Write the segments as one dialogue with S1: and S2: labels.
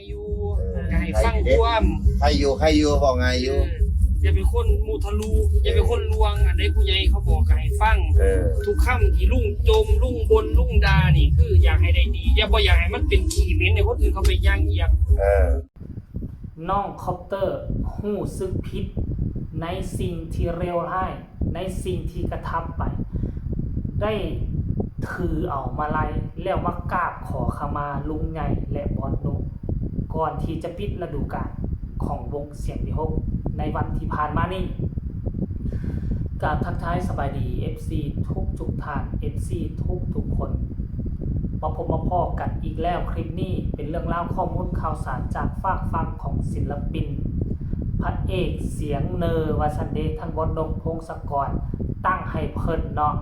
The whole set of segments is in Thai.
S1: อยู่ก็ให้ฟังความ
S2: ใครอยู่บอกไงอยู่
S1: อย่าเป็นคนมุทะลุอย่าเป็นคนลวงอันใดผู้ใหญ่เขาบอกก็ให้ฟังทุกคำที่ลุงโจมลุงบนลุงด่านี่คืออยากให้ได้ดีอย่าบ่อยากให้มันเป็นขี้เหม็นในคนอื่นเขาไปย่างเหยียบ
S3: น้องคอปเตอร์หู้สึกผิดในสิ่งที่เลวร้ายในสิ่งที่กระทำไปได้ถือเอามาลัยแล้วมากราบขอขมาลุงใหญ่และบอสนุก่อนที่จะปิดฤดูกาลของวงเสียงวิหกในวันที่ผ่านมานี้กราบทักทายสบายดี FC ทุกท่าน FC ทุกคนมาพบมาพ่อกันอีกแล้วคลิปนี้เป็นเรื่องราวข้อมูลข่าวสารจากฝากฟังของศิลปินพระเอกเสียงเนอร์วาซันเดย์ทั้งบอสนกพงศกรตั้งให้เพิ่นเนาะ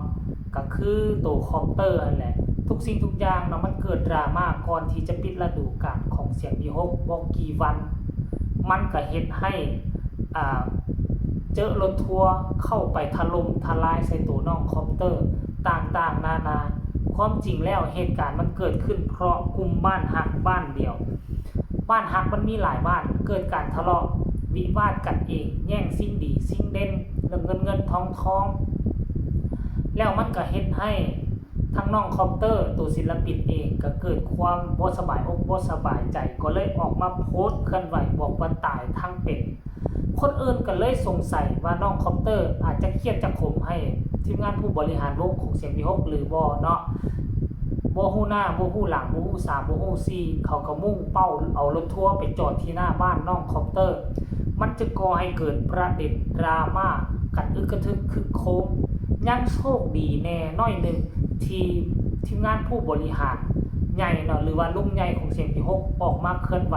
S3: ก็คือตัวคอมเตอร์นั่นแหละทุกสิ่งทุกอย่างเนาะมันเกิดดราม่าก่อนที่จะปิดฤดูกาลของเสียงวิหกบ่กี่วันมันก็เฮ็ดให้เจอรถทัวร์เข้าไปถล่มทลายใส่ตัวน้องคอมเตอร์ต่างๆนานาความจริงแล้วเหตุการณ์มันเกิดขึ้นเพราะกลุ่มบ้านฮักบ้านเดียวบ้านฮักมันมีหลายบ้านเกิดการทะเลาะวิวาทกันเองแย่งสิ่งดีสิ่งเด่นเรื่องเงินทองแล้วมันก็เฮ็ดให้ทั้งน้องคอมเตอร์ตัวศิลปินเองก็เกิดความบ่สบายอกบ่สบายใจก็เลยออกมาโพสต์เคลื่อนไหวบอกว่าตายทั้งเป็นคนอื่นก็เลยสงสัยว่าน้องคอมเตอร์อาจจะเครียดจะข่มให้ทีมงานผู้บริหารวงของเสียงวิหกหรือบ่เนาะบ่ฮู้หน้าบ่ฮู้หลังบ่ฮู้3บ่ฮู้4เขาก็มุ่งเป้าเอารถทัวร์ไปจอดที่หน้าบ้านน้องคอมเตอร์มันจะก่อให้เกิดประเด็นดราม่ากันอึกกระทึกคึกโคมยังโชคดีแน่น้อยนึงที่ทีมงานผู้บริหารใหญ่เนาะหรือว่าลุงใหญ่ของเสียงวิหกออกมาเคลื่อนไหว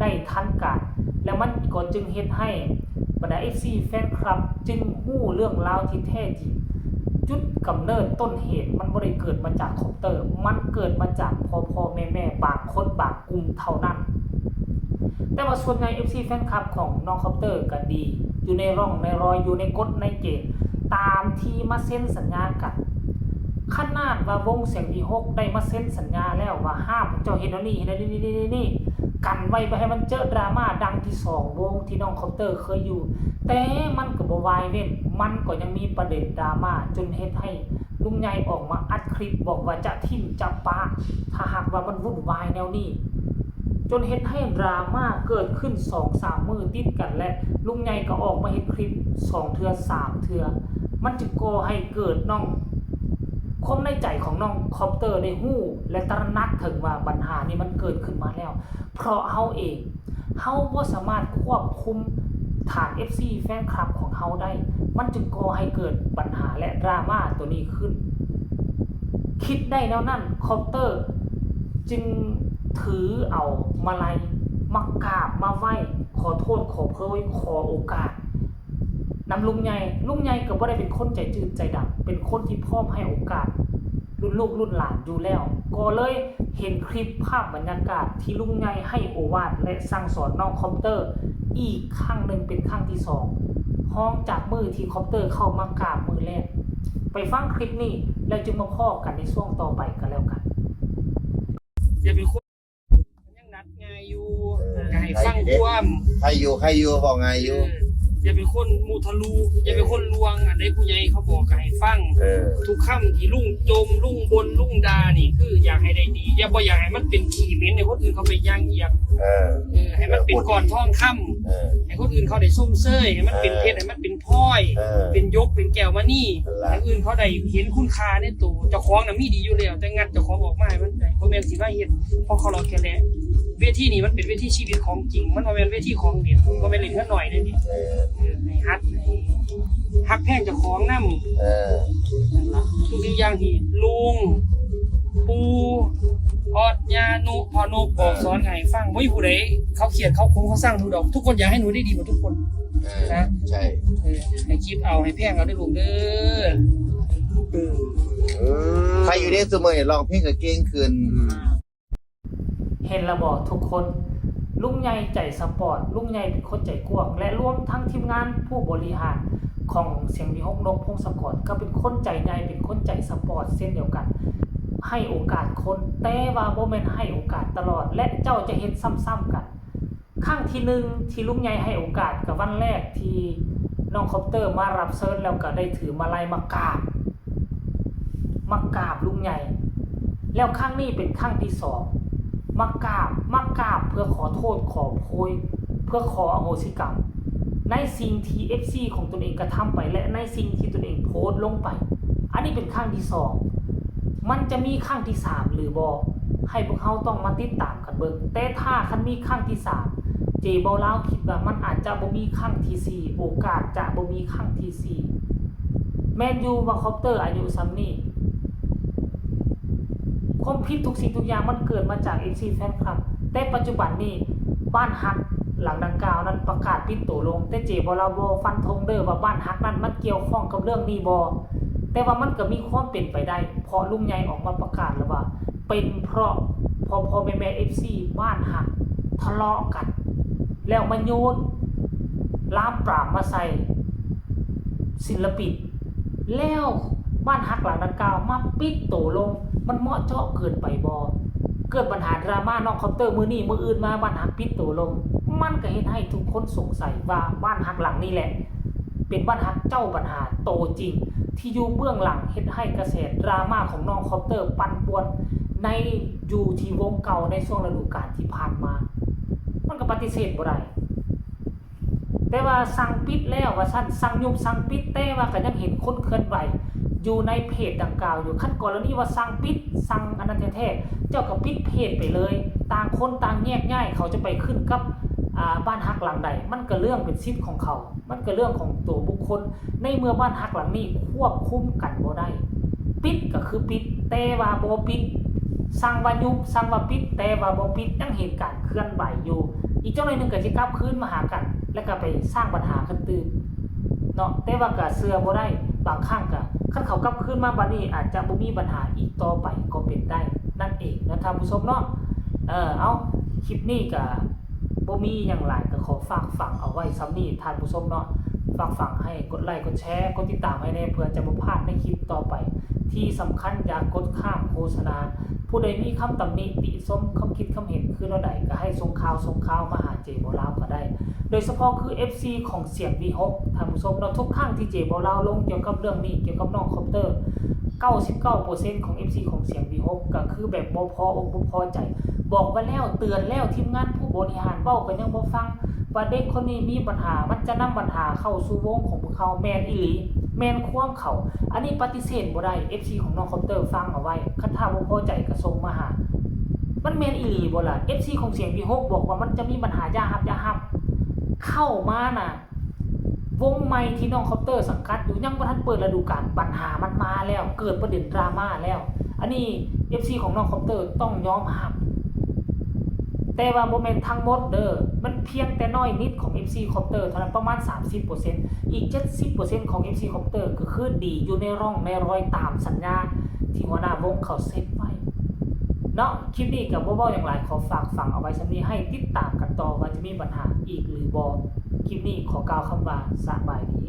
S3: ได้ทันการแล้วมันก็จึงเฮ็ดให้บรรดา FC แฟนคลับจึงฮู้เรื่องราวที่แท้จริงจุดกำเนิดต้นเหตุมันบ่ได้เกิดมาจากคอมเตอร์มันเกิดมาจากพ่อแม่บางคนบางกลุ่มเท่านั้นแต่ว่าส่วนใหญ่ FC แฟนคลับของน้องคอมเตอร์ก็ดีอยู่ในร่องในรอยอยู่ในกฎในเกณฑ์ตามที่มาเซ็นสัญญากันขนาดว่าวงเสียงวิหกได้มาเซ็นสัญญาแล้วว่าห้ามเจ้าเฮ็ดนี่กันไว้บ่ให้มันเจอดราม่าดังที่2วงที่น้องคอมเตอร์เคยอยู่แต่มันก็บ่วายเว้นมันก็ยังมีประเด็นดราม่าจนเฮ็ดให้ลุงใหญ่ออกมาอัดคลิปบอกว่าจะทิ่มจะปาถ้าหากว่ามันวุ่นวายแนวนี้จนเฮ็ดให้ดราม่าเกิดขึ้น 2-3 มื้อติดกันและลุงใหญ่ก็ออกมาเฮ็ดคลิป2เทื่อ3เทื่อมันจึงก่อให้เกิดน้องความในใจของน้องคอมเตอร์ได้ฮู้และตระหนักถึงว่าปัญหานี้มันเกิดขึ้นมาแล้วเพราะเฮาเองเฮาบ่สามารถควบคุมฐาน FC แฟนคลับของเฮาได้มันจึงก่อให้เกิดปัญหาและดราม่าตัวนี้ขึ้นคิดได้แล้วนั่นคอมเตอร์จึงถือเอามาลัยมากราบมาไหว้ขอโทษขอโพยขอโอกาสนำลุงใหญ่ก็บ่ได้เป็นคนใจจืดใจดำเป็นคนที่พร้อมให้โอกาสรุ่นลูกรุ่นหลานอยู่แล้วก็เลยเห็นคลิปภาพบรรยากาศที่ลุงใหญ่ให้โอวาทและสั่งสอนน้องคอมเตอร์อีกครั้งหนึ่งเป็นครั้งที่2ห้องจากมือที่คอมเตอร์เข้ามากราบมือแรกไปฟังคลิปนี้แล้วจึงมาพ้อกันในช่วงต่อไปกันแล้วกัน
S1: อย่าเป็นคนยังนัดไงอยู่ก็ให้ฟังความ
S2: ใครอยู่บอกไงอยู่
S1: อย่าเป็นคนมุทะลุอย่าเป็นคนลวงอันใดผู้ใหญ่เขาบอกก็ให้ฟังทุกคำที่ลุงโจมลุงบนลุงด่านี่คืออยากให้ได้ดีอย่าบ่อยากให้มันเป็นขี้เหม็นในคนอื่นเขาไปย่างเหยียบให้มันเป็นก้อนทองคำให้คนอื่นเขาได้ส้มเซ้ยให้มันเป็นเพชรให้มันเป็นพลอยเป็นยกเป็นแก้วมานี่ให้อื่นเขาได้เห็นคุณค่าในตัวเจ้าของน่ะมีดีอยู่แล้วแต่งัดเจ้าของออกมาให้มันได้บ่แม่นสิว่าเฮ็ดเพราะเขารอแค่แลเวทีนี้มันเป็นเวทีชีวิตของจริงมันบ่แม่นเวทีของเล่นบ่แม่นเล่นแค่หน่อยเด้นี่ให้ฮักแพงเจ้าของนำทุกอย่างที่ลุงปูออดยานุพอนุบอกสอนให้ฟังบ่มีผู้ใดเขาเขียนเขาคงเขาสร้างหนูดอกทุกคนอยากให้หนูได้ดีกว่าทุกคนนะ
S2: ใช่
S1: ให้คิดเอาให้แพงเอาได้ลูกเด้อ
S2: ใครอยู่ในสมัยร้องเพลงกับเก่งขึ้น
S3: เห็นระบอกทุกคนลุงใหญ่ใจสปอร์ตลุงใหญ่เป็นคนใจกว้างและรวมทั้งทีมงานผู้บริหารของเสียงวิหกนกพงศกรก็เป็นคนใจใหญ่เป็นคนใจสปอร์ตเช่นเดียวกัน ให้โอกาสคนแต่ว่าบ่แม่นให้โอกาสตลอดและเจ้าจะเฮ็ดซ้ำๆกันครั้งที่1ที่ลุงใหญ่ให้โอกาสกับวันแรกที่น้องคอปเตอร์มารับเชิญแล้วก็ได้ถือมาลัยมากราบลุงใหญ่แล้วครั้งนี้เป็นครั้งที่2มากราบเพื่อขอโทษขอโพยเพื่อขออโหสิกรรมในสิ่งที่ FC ของตนเองกระทำไปและในสิ่งที่ตนเองโพสต์ลงไปอันนี้เป็นครั้งที่2มันจะมีครั้งที่3หรือบ่ให้พวกเขาต้องมาติดตามกันเบิ่งแต่ถ้าคันมีครั้งที่3เจบ่ลาวคิดว่ามันอาจจะบ่มีครั้งที่4โอกาสจะบ่มีครั้งที่4แม่นอยู่ว่าคอปเตอร์อายุซ้ำนี้ความผิดทุกสิ่งทุกอย่างมันเกิดมาจาก FC แฟนคลับแต่ปัจจุบันนี้บ้านฮักหลังดังกล่าวนั้นประกาศปิดตัวลงแต่เจบ่ลาวบ่ฟันธงเด้อว่าบ้านฮักนั้นมันเกี่ยวข้องกับเรื่องนี้บ่แต่ว่ามันก็มีความเป็นไปได้เพราะลุงใหญ่ออกมาประกาศแล้วว่าเป็นเพราะพ่อแม่ FC บ้านฮักทะเลาะกันแล้วมาโยนลามปรามมาใส่ศิลปินแล้วบ้านฮักหลังดังกล่าวมาปิดตัวลงมันเหมาะเจาะเกินไปบ่เกิดปัญหาดราม่าน้องคอปเตอร์มื้อนี้มื้ออื่นมาบ้านฮักปิดตัวลงมันก็เฮ็ดให้ทุกคนสงสัยว่าบ้านฮักหลังนี้แหละเป็นบ้านฮักเจ้าปัญหาโตจริงที่อยู่เบื้องหลังเฮ็ดให้กระแสดราม่าของน้องคอปเตอร์ปั่นป่วนในอยู่ที่วงเก่าในช่วงฤดูกาลที่ผ่านมามันก็ปฏิเสธบ่ได้แต่ว่าสั่งปิดแล้วว่าซั่นสั่งยุบสั่งปิดแต่ว่าก็ยังเห็นคนเคลื่อนไหวอยู่ในเพจดังกล่าวอยู่ขั้นกรณีว่าสั่งปิดสั่งอันนั้นแท้ๆเจ้าก็ปิดเพจไปเลยต่างคนต่างแยกย้ายเขาจะไปขึ้นกับบ้านฮักหลังใดมันก็เรื่องเป็นสิทธิ์ของเขามันก็เรื่องของตัวบุคคลในเมื่อบ้านฮักหลังนี้ควบคุมกันบ่ได้ปิดก็คือปิดแต่ว่าบ่ปิดสั่งว่ายุบสั่งว่าปิดแต่ว่าบ่ปิดยังเหตุการณ์เคลื่อนไหวอยู่อีกเจ้าหน่อยนึงก็สิกลับคืนมาหากันแล้วก็ไปสร้างปัญหากันตื่นเนาะแต่ว่าก็เชื่อบ่ได้บางครั้งก็คันเขากลับคืนมาบัดนี้อาจจะบ่มีปัญหาอีกต่อไปก็เป็นได้นั่นเองนะท่านผู้ชมเนาะเอาคลิปนี้ก็บ่มีหยังหลายก็ขอฝากฝังเอาไว้ซ้ำนี้ท่านผู้ชมเนาะฝากฝังให้กดไลค์กดแชร์กดติดตามให้แน่เพื่อจะบ่พลาดในคลิปต่อไปที่สำคัญอย่ากดข้ามโฆษณาผู้ใดมีคำตำหนิติชมคำคิดคำเห็นคือแนวใดก็ให้ส่งข่าวมาหาเจบ่ลาวก็ได้โดยเฉพาะคือ FC ของเสียง V6 ท่านผู้ชมเราทุกครั้งที่เจบ่ลาวลงเกี่ยวกับเรื่องนี้เกี่ยวกับน้องคอปเตอร์ 99% ของ FC ของเสียง V6 ก็คือแบบบ่พออกบ่พอใจบอกไว้แล้วเตือนแล้วทีมงานผู้บริหารเว้าก็ยังบ่ฟังว่าเด็กคนนี้มีปัญหามันจะนำปัญหาเข้าสู่วงของพวกเขาแม่นอีหลีแม่นความเขาอันนี้ปฏิเสธบ่ได้ FC ของน้องคอปเตอร์ฟังเอาไว้คันถ้าบ่พอใจก็ส่งมาหามันแม่นอีหลีบ่ล่ะ FC ของเสียง V6 บอกว่ามันจะมีปัญหาอย่าฮับเข้ามาน่ะวงใหม่ที่น้องคอปเตอร์สังกัดอยู่ยังบ่ทันเปิดฤดูกาลปัญหามันมาแล้วเกิดประเด็นดราม่าแล้วอันนี้ FC ของน้องคอปเตอร์ต้องยอมรับแต่ว่าบ่แม่นทั้งหมดเด้อมันเพียงแต่น้อยนิดของ FC คอปเตอร์เท่านั้นประมาณ 30% อีก 70% ของ FC คอปเตอร์ก็คือดีอยู่ในร่องในรอยตามสัญญาที่หัวหน้าวงเขาเซตไว้เนาะคลิปนี้ก็บ่เว้าอย่างไรขอฝากฝังเอาไว้ซั่นนี้ให้ติดตามกันต่อว่าจะมีปัญหาอีกหรือบ่คลิปนี้ขอกล่าวคำว่าสบายดี